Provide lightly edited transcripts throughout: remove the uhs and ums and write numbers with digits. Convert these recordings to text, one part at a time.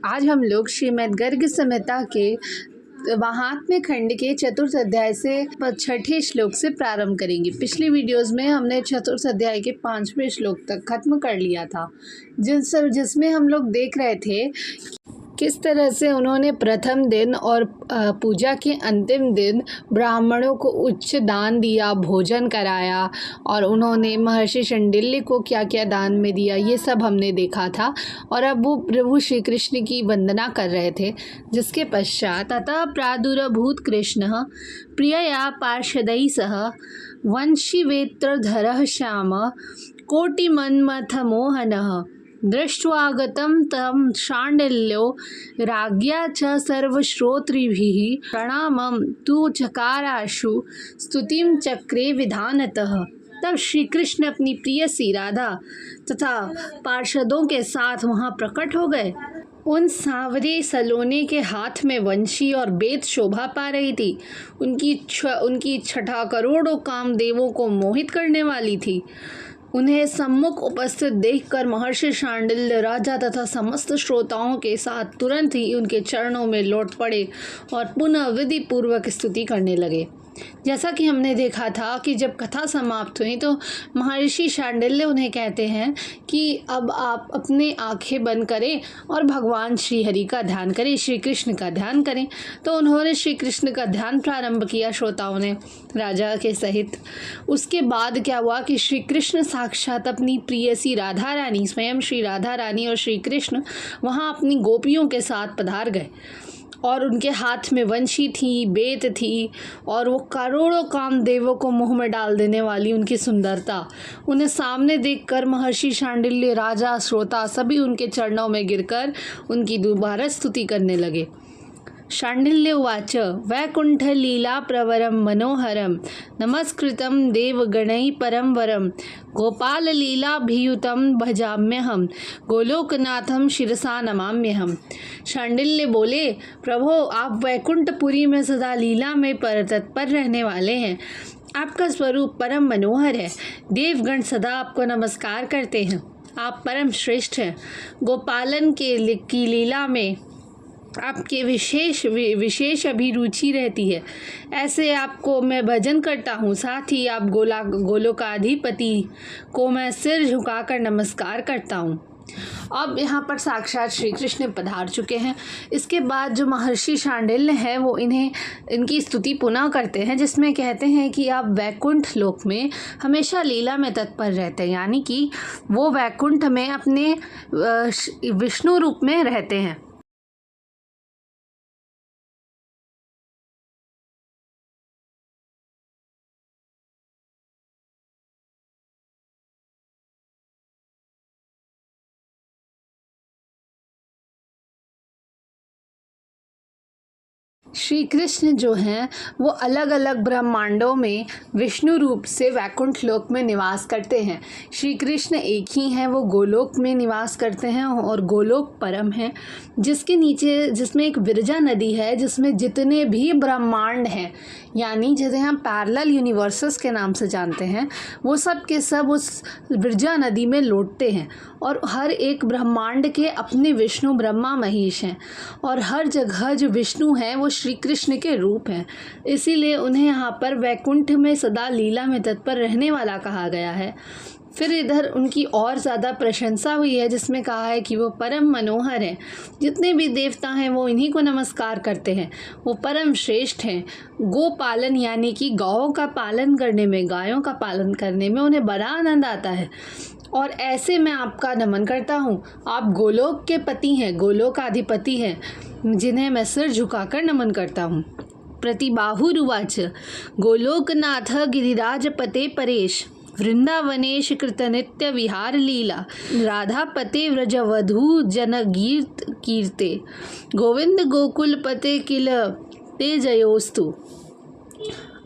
आज हम लोग श्रीमद् गर्ग संहिता के महात्म्य खंड के चतुर्थ अध्याय से छठे श्लोक से प्रारंभ करेंगे। पिछली वीडियोस में हमने चतुर्थ अध्याय के 5वें श्लोक तक खत्म कर लिया था, जिसमें हम लोग देख रहे थे किस तरह से उन्होंने प्रथम दिन और पूजा के अंतिम दिन ब्राह्मणों को उच्च दान दिया, भोजन कराया, और उन्होंने महर्षि शांडिल्य को क्या क्या दान में दिया, ये सब हमने देखा था। और अब वो प्रभु श्री कृष्ण की वंदना कर रहे थे, जिसके पश्चात ततः प्रादुरभूत कृष्ण प्रियया पार्षदैः सह वंशीवेत्रधरः श्याम कोटिमन्मथमोहनः दृष्ट्वागतं तं शाण्डिल्यो राज्ञा च सर्वश्रोतृभिः प्रणामं तु चकाराशु स्तुतिं चक्रे विधानतः। तब श्री कृष्ण अपनी प्रियसी राधा तथा पार्षदों के साथ वहाँ प्रकट हो गए। उन सांवरे सलोने के हाथ में वंशी और बेत शोभा पा रही थी। उनकी छठा करोड़ों कामदेवों को मोहित करने वाली थी। उन्हें सम्मुख उपस्थित देखकर महर्षि शांडिल्य राजा तथा समस्त श्रोताओं के साथ तुरंत ही उनके चरणों में लौट पड़े और पुनः विधि पूर्वक स्तुति करने लगे। जैसा कि हमने देखा था कि जब कथा समाप्त हुई तो महर्षि शांडिल्य उन्हें कहते हैं कि अब आप अपने आंखें बंद करें और भगवान श्री हरि का ध्यान करें, श्री कृष्ण का ध्यान करें। तो उन्होंने श्री कृष्ण का ध्यान प्रारंभ किया श्रोताओं ने राजा के सहित। उसके बाद क्या हुआ कि श्री कृष्ण साक्षात अपनी प्रियसी राधा रानी, स्वयं श्री राधा रानी और श्री कृष्ण वहाँ अपनी गोपियों के साथ पधार गए और उनके हाथ में वंशी थी, बेत थी, और वो करोड़ों कामदेवों को मुंह में डाल देने वाली उनकी सुंदरता। उन्हें सामने देखकर महर्षि शांडिल्य, राजा, श्रोता सभी उनके चरणों में गिरकर उनकी दोबारा स्तुति करने लगे। शांडिल्य उवाच वैकुंठ लीला प्रवरम मनोहरम नमस्कृतं देवगणैः परम वरम गोपाल लीलाभियुतं भजाम्यहम गोलोकनाथम शिरसा नमाम्यहम। शांडिल्य बोले, प्रभो आप वैकुंठपुरी में सदा लीला में तत्पर रहने वाले हैं। आपका स्वरूप परम मनोहर है। देवगण सदा आपको नमस्कार करते हैं। आप परम श्रेष्ठ हैं। गोपालन की लीला में आपके विशेष अभिरुचि रहती है। ऐसे आपको मैं भजन करता हूँ। साथ ही आप गोलोकाधिपति को मैं सिर झुकाकर नमस्कार करता हूँ। अब यहाँ पर साक्षात श्री कृष्ण पधार चुके हैं। इसके बाद जो महर्षि शांडिल्य हैं वो इनकी स्तुति पुनः करते हैं, जिसमें कहते हैं कि आप वैकुंठ लोक में हमेशा लीला में तत्पर रहते हैं, यानी कि वो वैकुंठ में अपने विष्णु रूप में रहते हैं। श्री कृष्ण जो हैं वो अलग अलग ब्रह्मांडों में विष्णु रूप से वैकुंठ लोक में निवास करते हैं। श्री कृष्ण एक ही हैं, वो गोलोक में निवास करते हैं और गोलोक परम है, जिसमें एक विरजा नदी है, जिसमें जितने भी ब्रह्मांड हैं, यानी जिसे हम पैरेलल यूनिवर्सेस के नाम से जानते हैं, वो सब के सब उस विरजा नदी में लौटते हैं। और हर एक ब्रह्मांड के अपने विष्णु ब्रह्मा महेश हैं, और हर जगह जो विष्णु हैं वो श्री कृष्ण के रूप हैं। इसीलिए उन्हें यहाँ पर वैकुंठ में सदा लीला में तत्पर रहने वाला कहा गया है। फिर इधर उनकी और ज़्यादा प्रशंसा हुई है, जिसमें कहा है कि वो परम मनोहर हैं। जितने भी देवता हैं वो इन्हीं को नमस्कार करते हैं। वो परम श्रेष्ठ हैं। गोपालन यानी कि गौओं का पालन करने में, गायों का पालन करने में उन्हें बड़ा आनंद आता है। और ऐसे मैं आपका नमन करता हूँ। आप गोलोक के पति हैं, गोलोकाधिपति हैं, जिन्हें मैं सिर झुकाकर नमन करता हूँ। प्रतिबाहुरुवाच गोलोकनाथ गिरिराजपते परेश वृंदावनेश कृतनित्य विहार लीला राधापते व्रजवधू जनगीर्त कीर्ते गोविंद गोकुलपते किल ते जयोस्तु।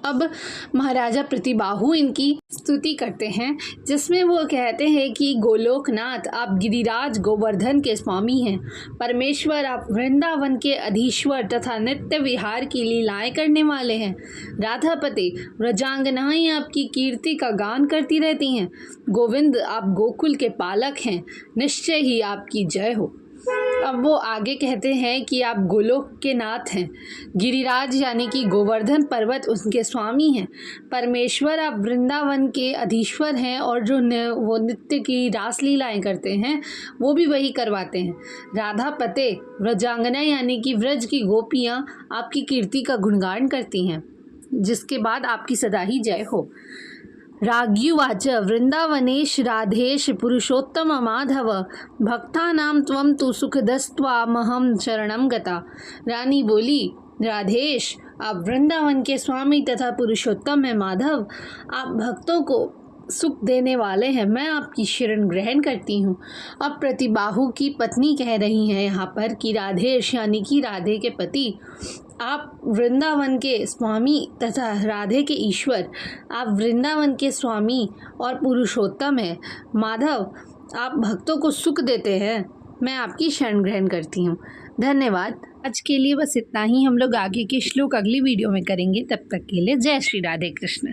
अब महाराजा प्रतिबाहु इनकी स्तुति करते हैं, जिसमें वो कहते हैं कि गोलोकनाथ आप गिरिराज गोवर्धन के स्वामी हैं। परमेश्वर आप वृंदावन के अधीश्वर तथा नित्य विहार की लीलाएं करने वाले हैं। राधापते व्रजांगनाएं आपकी कीर्ति का गान करती रहती हैं। गोविंद आप गोकुल के पालक हैं। निश्चय ही आपकी जय हो। अब वो आगे कहते हैं कि आप गोलोक के नाथ हैं, गिरिराज यानी कि गोवर्धन पर्वत उनके स्वामी हैं, परमेश्वर आप वृंदावन के अधीश्वर हैं और जो वो नित्य की रासलीलाएं करते हैं वो भी वही करवाते हैं। राधा पते व्रजांगना यानी कि व्रज की गोपियाँ आपकी कीर्ति का गुणगान करती हैं, जिसके बाद आपकी सदा ही जय हो। राज्ञुवाच वृंदावनेश राधेश पुरुषोत्तम माधव भक्तानां त्वं तु सुखदस्त्वामहं शरणं गता। रानी बोली, राधेश आप वृंदावन के स्वामी तथा पुरुषोत्तम है माधव, आप भक्तों को सुख देने वाले हैं, मैं आपकी शरण ग्रहण करती हूँ। अब प्रतिबाहु की पत्नी कह रही हैं यहाँ पर कि राधेश यानी कि राधे के पति, आप वृंदावन के स्वामी तथा राधे के ईश्वर, आप वृंदावन के स्वामी और पुरुषोत्तम हैं माधव, आप भक्तों को सुख देते हैं, मैं आपकी शरण ग्रहण करती हूँ। धन्यवाद। आज के लिए बस इतना ही। हम लोग आगे के श्लोक अगली वीडियो में करेंगे। तब तक के लिए जय श्री राधे कृष्ण।